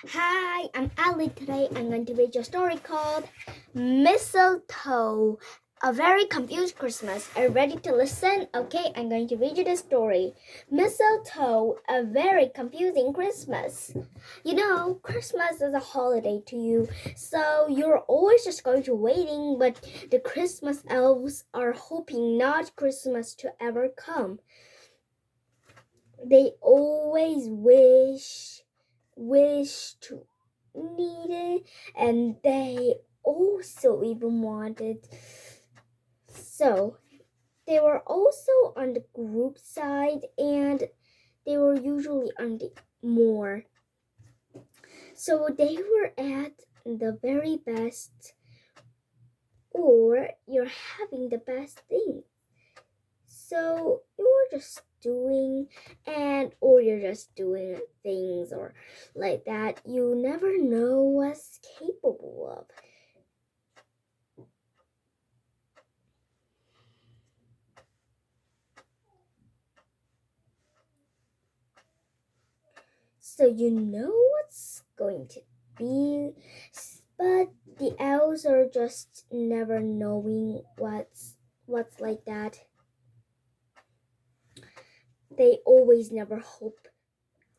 Hi, I'm Elly. Today I'm going to read you a story called Mistletoe. A very confused Christmas. Are you ready to listen? Okay, I'm going to read you the story. Mistletoe, a very confusing Christmas. You know, Christmas is a holiday to you, so you're always just going to waiting, but the Christmas elves are hoping not Christmas to ever come. They always wish to need it, and they also even wanted. So they were also on the group side, and they were usually on the more. So they were at the very best, or you're having the best thing. So you're just doing or you're just doing things or like that you never know what's capable of. So you know what's going to be, but the elves are just never knowing what's like that. They always never hope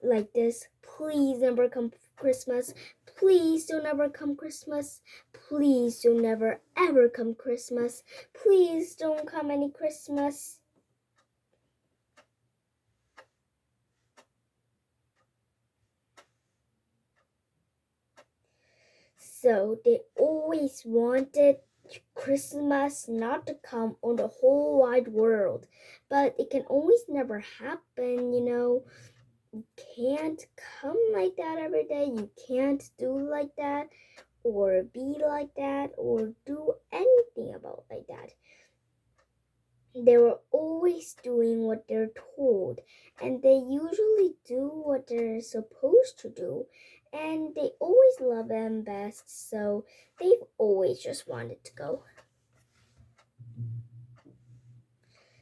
like this. Please never come Christmas. Please don't ever come Christmas. Please don't never ever come Christmas. Please don't come any Christmas. So they always wanted Christmas not to come on the whole wide world. But it can always never happen, you know. You can't come like that every day. You can't do like that or be like that or do anything about like that. They were always doing what they're told, and they usually do what they're supposed to do, and they always love them best, so they've always just wanted to go.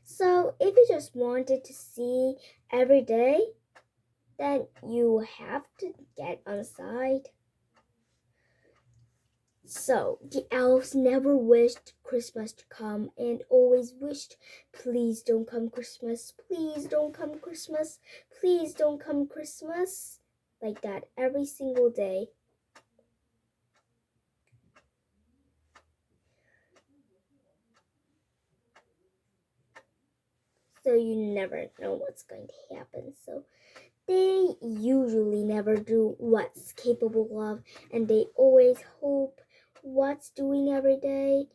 So if you just wanted to see every day, then you have to get on side. So the elves never wished Christmas to come and always wished, please don't come Christmas, please don't come Christmas, please don't come Christmas, like that every single day. So you never know what's going to happen. So they usually never do what's capable of, and they always hope what's doing every day,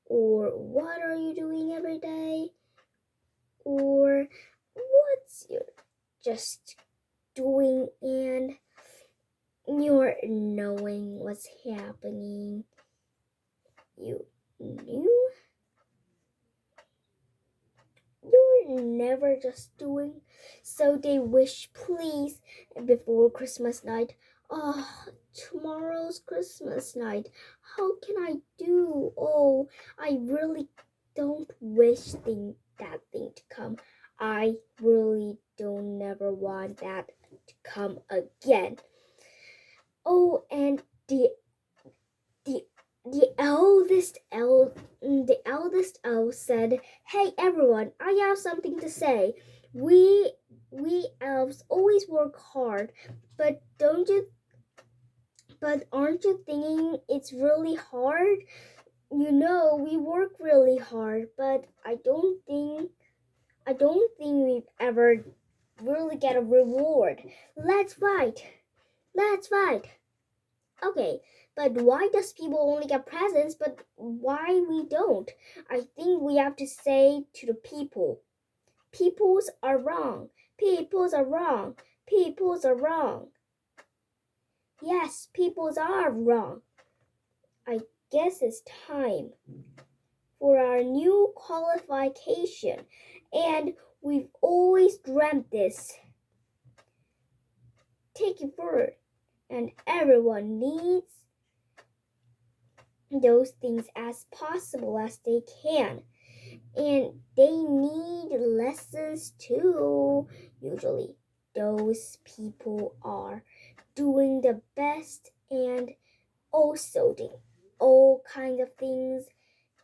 or what are you doing every day, or what's your just doing, and you're knowing what's happening. You knew you're never just doing. So they wish, please, before Christmas night. Oh, tomorrow's Christmas night. How can I do? Oh, I really don't wish that thing to come. I really don't never want that to come again. Oh, and the the eldest elf said, "Hey everyone, I have something to say. We elves always work hard, but aren't you thinking it's really hard? You know, we work really hard, but I don't think we've ever really get a reward. Let's fight. Let's fight." Okay, but why does people only get presents, but why we don't? I think we have to say to the people, peoples are wrong. Peoples are wrong. Peoples are wrong. Yes, peoples are wrong. I guess it's time for our new qualification, and we've always dreamt this. Take it forward, and everyone needs those things as possible as they can, and they need lessons too. Usually those people are doing the best and also doing all kinds of things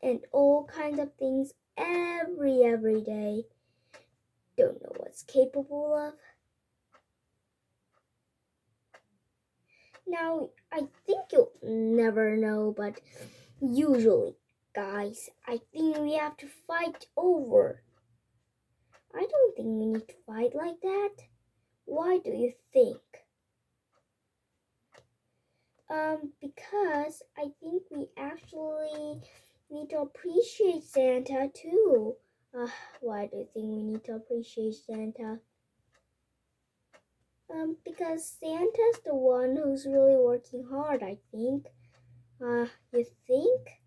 and all kinds of things every day. Don't know what's capable of. Now, I think you'll never know, but usually, guys, I think we have to fight over. I don't think we need to fight like that. Why do you think? Because I think we actually need to appreciate Santa too. Why do you think we need to appreciate Santa? Because Santa's the one who's really working hard, I think. You think?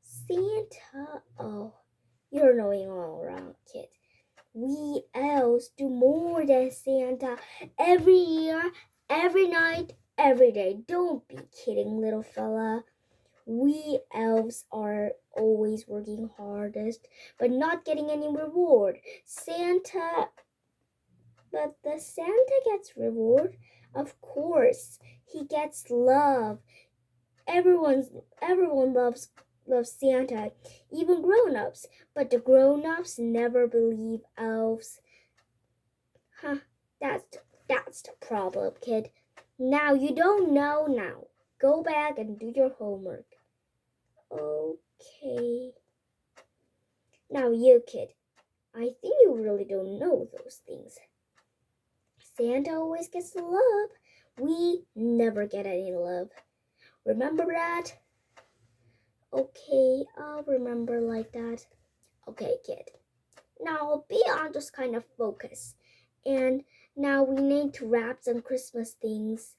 Santa? Oh, you're knowing all around, kid. We elves do more than Santa every year, every night, every day. Don't be kidding, little fella. We elves are always working hardest, but not getting any reward. But the Santa gets reward. Of course, he gets love. Everyone loves Santa, even grown-ups. But the grown-ups never believe elves. Huh, that's the problem, kid. Now you don't know now. Go back and do your homework. Okay. Now you, kid. I think you really don't know those things. Santa always gets the love. We never get any love. Remember that? Okay, I'll remember like that. Okay, kid. Now be on this kind of focus. And now we need to wrap some Christmas things.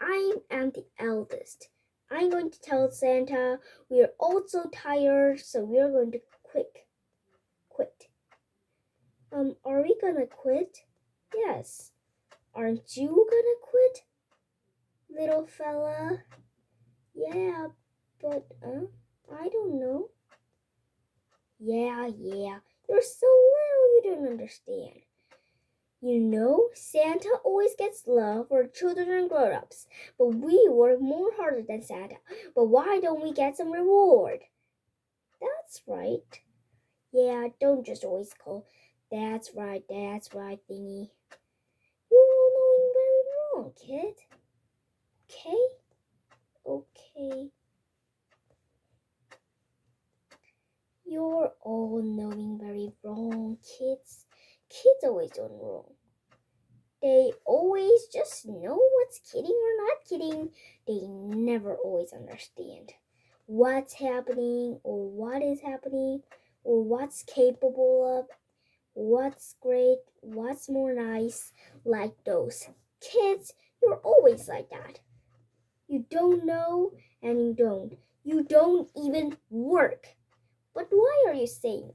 I am the eldest. I'm going to tell Santa we are all so tired, so we are going to quit. Are we gonna quit? Yes. Aren't you gonna quit, little fella? Yeah, but I don't know. Yeah. You're so little you don't understand. You know, Santa always gets love for children and grown-ups, but we work more harder than Santa. But why don't we get some reward? That's right. Yeah, don't just always call. That's right, thingy. You're all knowing very wrong, kid. Okay. You're all knowing very wrong, kids. Kids always do wrong. They always just know what's kidding or not kidding. They never always understand what's happening or what is happening or what's capable of, what's great, what's more nice, like those. Kids, you're always like that. You don't know and you don't. You don't even work. But why are you saying?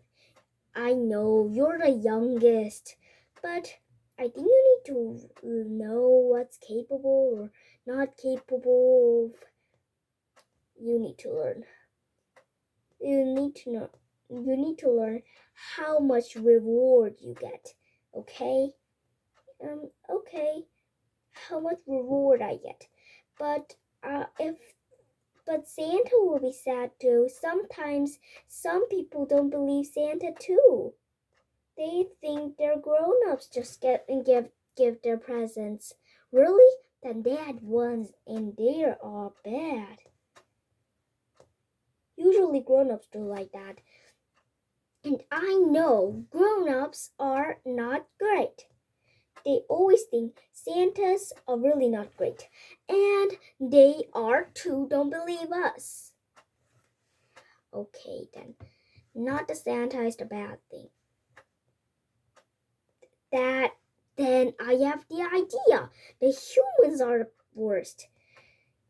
I know you're the youngest, but I think you need to know what's capable or not capable of. You need to learn. You need to know. You need to learn how much reward you get. Okay? Okay. How much reward I get. But But Santa will be sad too. Sometimes some people don't believe Santa too. They think they're grown-ups just get and give their presents. Really? Then they had ones and they are bad. Usually grown-ups do like that. And I know grown-ups are not great. They always think Santas are really not great. And they are too, don't believe us. Okay then. Not the Santa is the bad thing. Then I have the idea. The humans are the worst.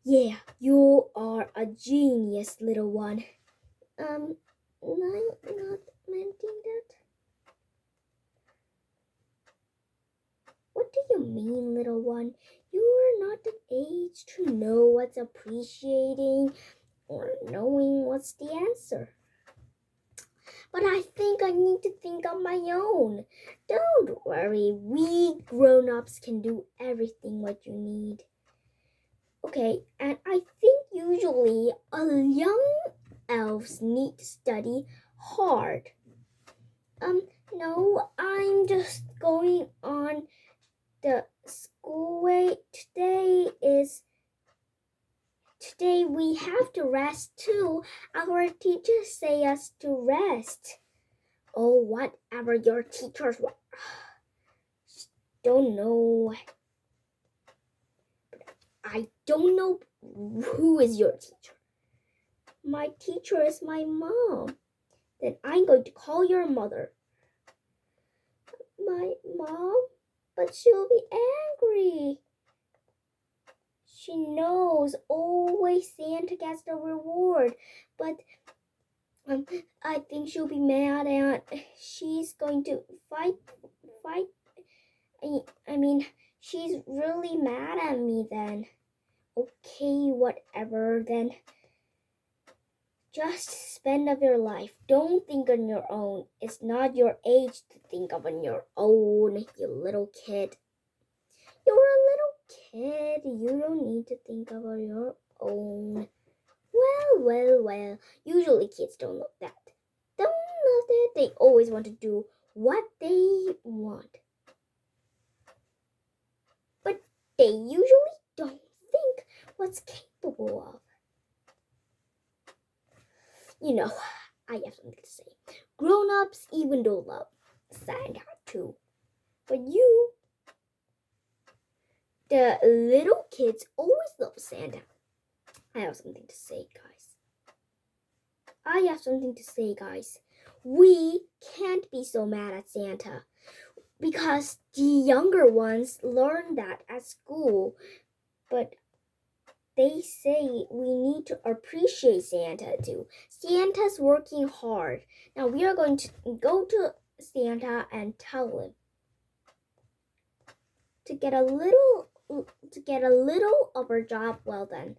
Yeah, you are a genius, little one. I'm not meaning that. What do you mean, little one? You're not the age to know what's appreciating or knowing what's the answer. But I think I need to think on my own. Don't worry, we grown-ups can do everything what you need. Okay, and I think usually a young elves need to study hard. No, I'm just going on the school way. Today we have to rest too. Our teachers say us to rest. Oh, whatever your teachers want. Don't know. I don't know who is your teacher. My teacher is my mom. Then I'm going to call your mother. My mom? But she'll be angry. She knows always Santa gets the reward. But I think she'll be mad and she's going to fight. I mean, she's really mad at me then. Okay, whatever then. Just spend of your life. Don't think on your own. It's not your age to think of on your own, you little kid. You're a little kid. You don't need to think of on your own. Well. Usually kids don't look that. Don't look that. They always want to do what they want. But they usually don't think what's capable of. You know, I have something to say. Grown-ups even don't love Santa too. But you, the little kids, always love Santa. I have something to say, guys. We can't be so mad at Santa because the younger ones learn that at school. But they say we need to appreciate Santa too. Santa's working hard. Now we are going to go to Santa and tell him to get a little of our job well done.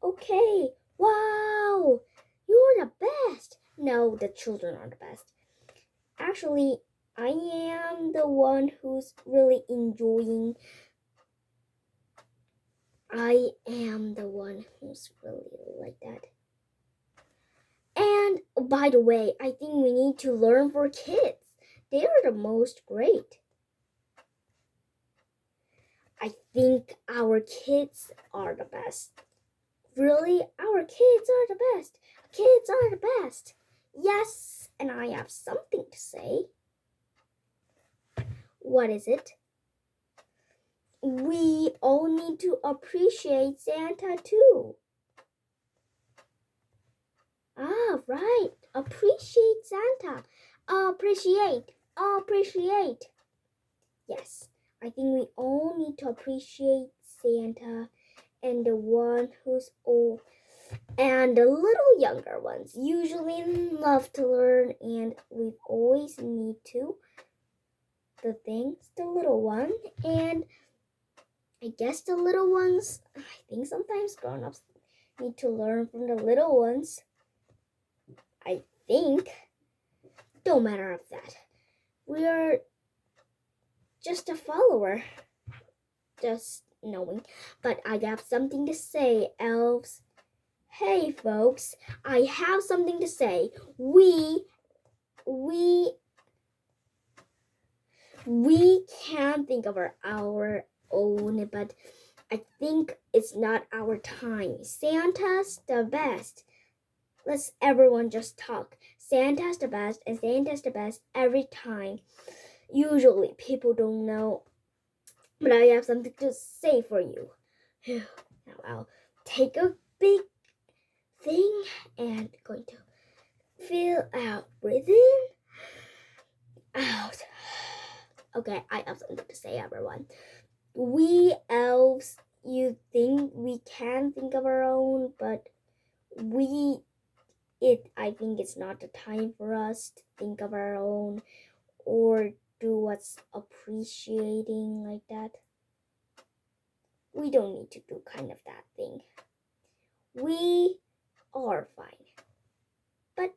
Okay. Wow, you're the best. No, the children are the best. Actually, I am the one who's really enjoying. I am the one who's really like that. And by the way, I think we need to learn for kids. They are the most great. I think our kids are the best. Really, our kids are the best. Kids are the best. Yes, and I have something to say. What is it? We all need to appreciate Santa too. Ah, right. Appreciate Santa. Appreciate. Yes, I think we all need to appreciate Santa and the one who's old and the little younger ones usually love to learn, and we always need to the little one. And I guess the little ones, I think sometimes grown-ups need to learn from the little ones. I think. Don't matter of that. We are just a follower. Just knowing. But I have something to say, elves. Hey folks, I have something to say. We can think of our own, but I think it's not our time. Santa's the best. Let's everyone just talk. Santa's the best, and Santa's the best every time. Usually people don't know, but I have something to say for you. Now I'll take a big thing and going to feel out. Breathe in, out. Okay, I have something to say, everyone. We elves, you think we can think of our own, but I think it's not the time for us to think of our own or do what's appreciating like that. We don't need to do kind of that thing. We are fine. But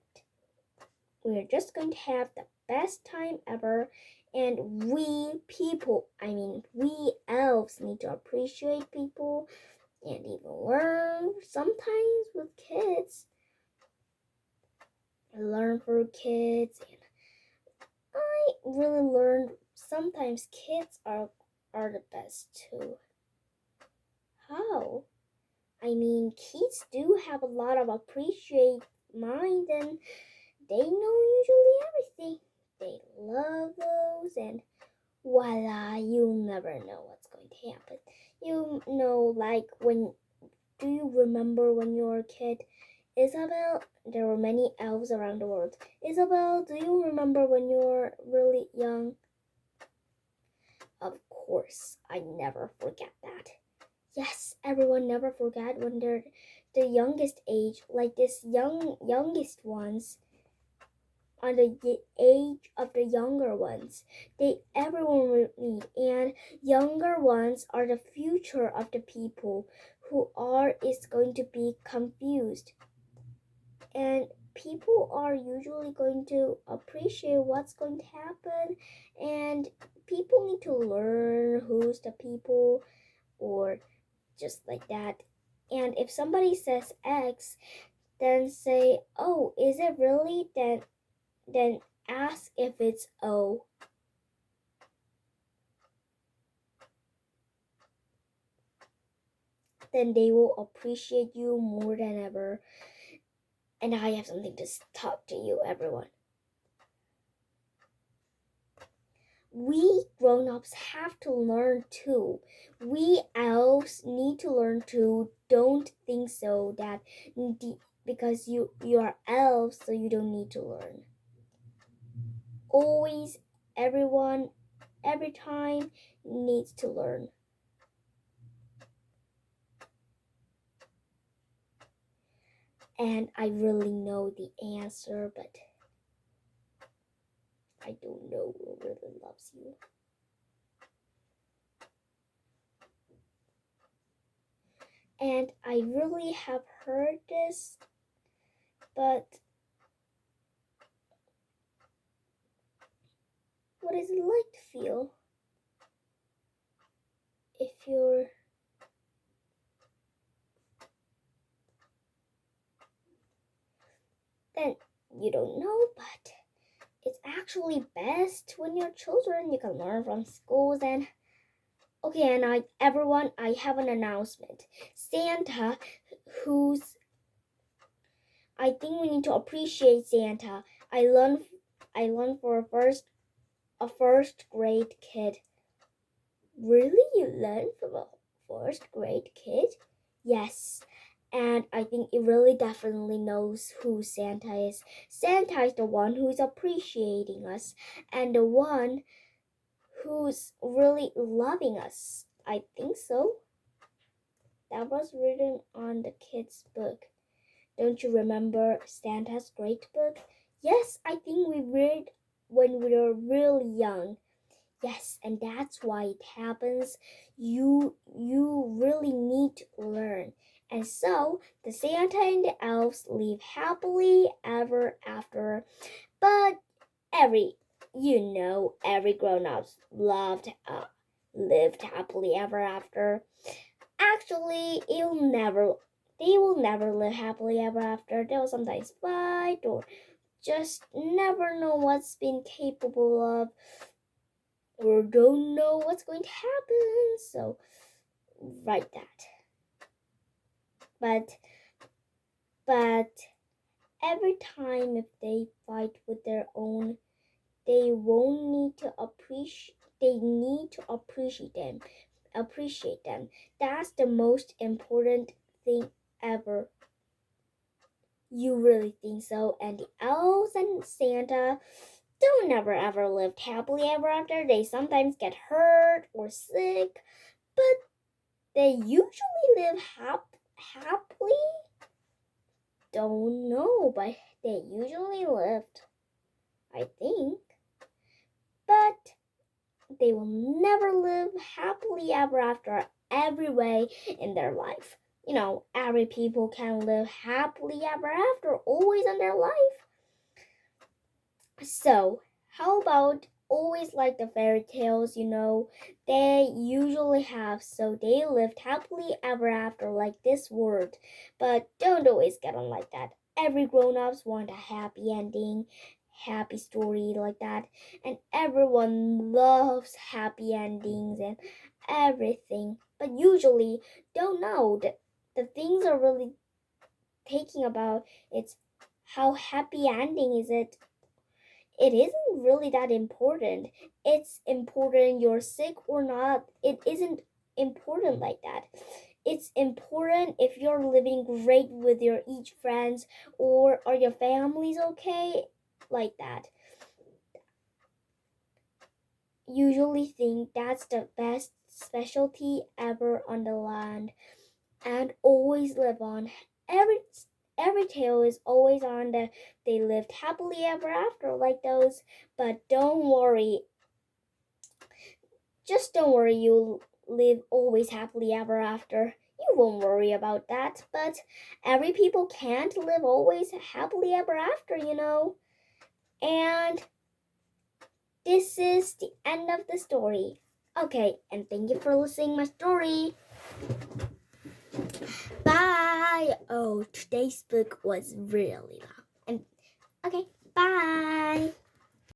we're just going to have the best time ever, And we elves need to appreciate people and even learn sometimes with kids. Learn for kids, and I really learned sometimes kids are the best too. How? Kids do have a lot of appreciate mind, and they know usually everything. They love those, and voila, you never know what's going to happen. Like when, do you remember when you were a kid? Isabel, there were many elves around the world. Isabel, do you remember when you were really young? Of course, I never forget that. Yes, everyone never forget when they're the youngest age, like this youngest ones on the age of the younger ones. Everyone will need, and younger ones are the future of the people who is going to be confused. And people are usually going to appreciate what's going to happen, and people need to learn who's the people, or just like that. And if somebody says X, then say, oh, is it really? Then ask if it's O. Then they will appreciate you more than ever. And I have something to talk to you, everyone. We grown-ups have to learn too. We elves need to learn too. Don't think so that because you are elves, so you don't need to learn. Always, everyone, every time needs to learn. And I really know the answer, but I don't know who really loves you. And I really have heard this, but what is it like to feel if you're then you don't know, but it's actually best when you're children. You can learn from schools. And okay, and everyone, I have an announcement. Santa, I think we need to appreciate Santa. I learned for a first grade kid. Really? You learned from a first grade kid? Yes. And I think it really definitely knows who Santa is. Santa is the one who's appreciating us and the one who's really loving us. I think so. That was written on the kid's book. Don't you remember Santa's Great Book? Yes, I think we read when we were really young. Yes, and that's why it happens. You really need to learn. And so the Santa and the elves live happily ever after. But every grown-up lived happily ever after. Actually, they will never live happily ever after. They will sometimes fight or just never know what's been capable of, or don't know what's going to happen. So write that. But every time if they fight with their own, they won't need to appreciate. They need to appreciate them. Appreciate them. That's the most important thing ever. You really think so? And the elves and Santa don't never ever live happily ever after. They sometimes get hurt or sick, but they usually live happily. Don't know, but they usually lived, I think. But they will never live happily ever after every way in their life. Every people can live happily ever after always in their life. So, how about always like the fairy tales, they usually have, so they lived happily ever after like this word. But don't always get on like that. Every grown-ups want a happy ending, happy story like that, and everyone loves happy endings and everything. But usually don't know that the things are really taking about it's how happy ending is it. It isn't really that important. It's important you're sick or not. It isn't important like that. It's important if you're living great with your each friends, or are your families okay, like that. Usually think that's the best specialty ever on the land, and always live on. Every tale is always on that they lived happily ever after like those. But don't worry, just don't worry, you'll live always happily ever after. You won't worry about that. But every people can't live always happily ever after. And this is the end of the story. Okay, and thank you for listening my story. Bye. Oh, today's book was really long. And okay, bye.